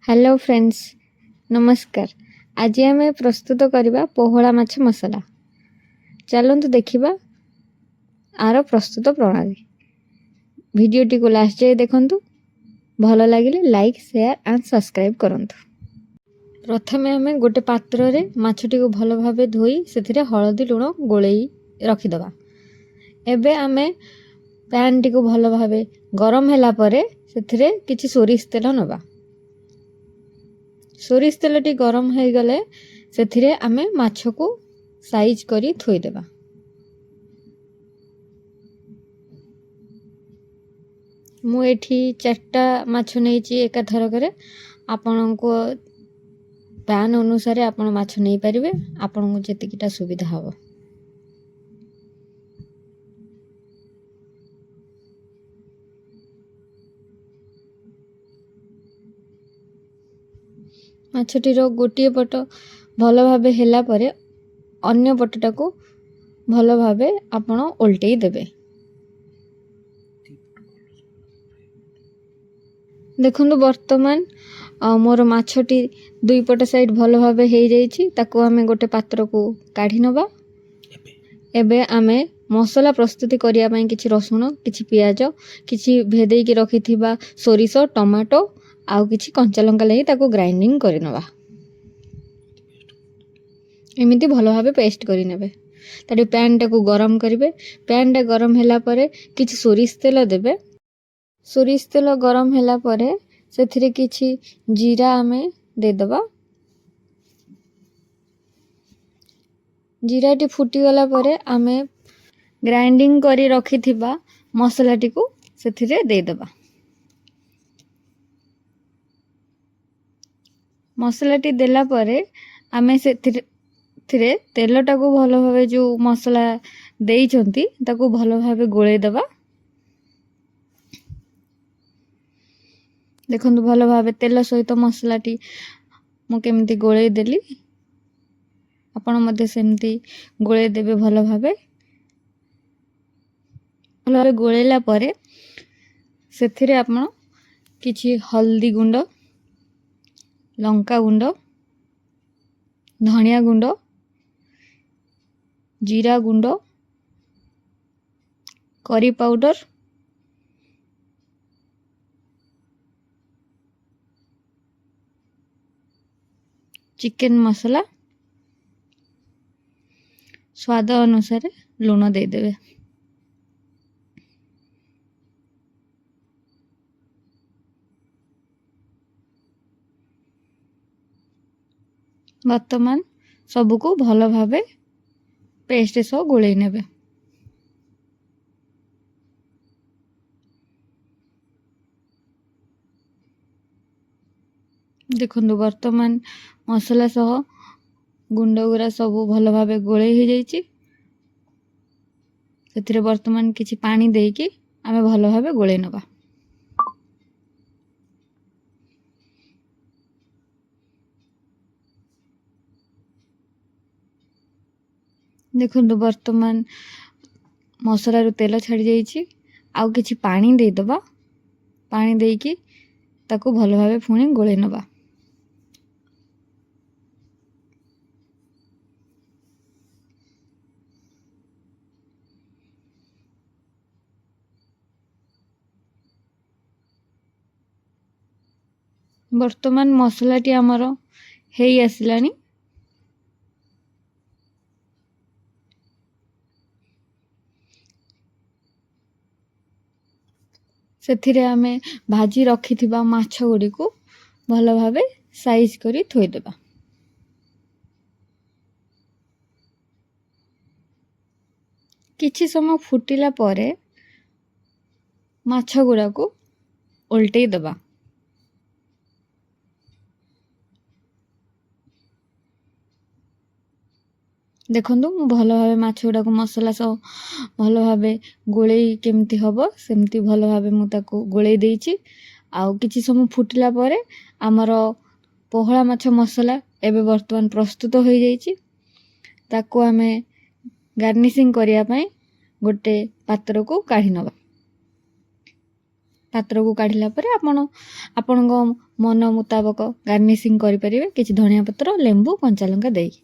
Hello friends, नमस्कार। आज आम प्रस्तुत करवा पोहला माछ मसला। चलतु देखा आर प्रस्तुत प्रणाली। वीडियोटी को लास्ट जाए देखु। भल लगे लाइक शेयर एंड सब्सक्राइब करूँ। प्रथम आम गोटे पात्र रे माछटी को भल भाव धोई से हलदी लुण गोले रखीदबा। एबे आमे पैन टी को भल भाव गरम होला परे से किछि सोरिष तेल नबा। सोरिष तेलटी गरम हो गले से आमे माछ को साइज करी थोईदेबा। मु एठी 4टा माछ नहीं एका थरक। आपण को पैन अनुसार आपण माछ नहीं पारिबे, आपण को जेतिकिटा सुविधा हबो। माछटीर गोटे पट भल भाव होला परे अन्य पटटा को भल भाव आपण ओल्टेई देबे। देखंतु वर्तमान मोर माछटी दुई पट साइड भल भाव हो जाइछि। ताको आमे गोटे पात्र को काढी नबा। एबे आमे मसला प्रस्तुति करिया पई किछि रसुण, किछि प्याज, किछि भेदेई के रखिथिबा सोरिष, टमाटो आउ किछि कंचा लंका लई ताको ग्राइंडिंग करि नबा। एमिति भल भाव पेस्ट करि नेबे। ताडी पैन टा को गरम करिवे। पैन टा गरम होला परे किछि सोरिष तेल देबे। सोरिष तेल गरम होला परे सेथिरे किछि जीरा आमे दे दबा। जीराटी फुटी गला परे आमे ग्राइंडिंग करी रखिथिबा मसलाटी को सेथिरे दे दबा। मसलाटी देला परे आमे सेथिरे तेलटा को भल भाव जो मसला देइछंती ताको भल भाव गोळे दबा। देखंतु भल भाव तेल सहित मसलाटी मु केमती गोळे देली। आपण मध्ये सेमती गोळे देबे भल भाव। गोळेला परे सेथिरे आपण किछि हल्दी गुंड, लंका गुंड, धनिया गुंड, जीरा गुंड, करी पाउडर, चिकन मसला, स्वाद अनुसार लूण दे देबे। वर्तमान सबको भल भाव पेस्ट सह गोले नेबे। देखंतु वर्तमान मसला सह गुंड गुरा सब भल भाव गोले हो जाइछि। सेथिरे वर्तमान किछि पानी देकी आमे भल भाव गोले नबा। देखंतु वर्तमान मसला रो तेल छाड़ी जाइछि। आउ किछि पानी दे दबा। पानी देकी ताको भल भाव पुणी गोले नबा। वर्तमान मसलाटी आमर हेई आसिलानी। सेथिरे आमे भाजी रखिथिबा माछ गुडी को भल भावे साइज करी थोई देबा। किछि समय फुटिला परे माछ गुडा को उल्टेई देबा। देखंतु मु भल भावे माछ गुडा को मसला सह भल भावे गोलेई केमती हबो सेमती भल भावे मु ताको गोलेई देइछि। आउ किछि समय फुटिला परे हमर पोहला माछ मसला एबे वर्तमान प्रस्तुत हो जाइछि। ताको आमे गार्निशिंग करिया पई गोटे पात्र को काढी नबा। ପାତ୍ରକୁ କାଢ଼ିଲା ପରେ ଆପଣଙ୍କ ମନ ମୁତାବକ ଗାର୍ନିସିଂ କରିପାରିବେ କିଛି ଧନିଆ ପତ୍ର ଲେମ୍ବୁ କଞ୍ଚାଲଙ୍କା ଦେଇକି।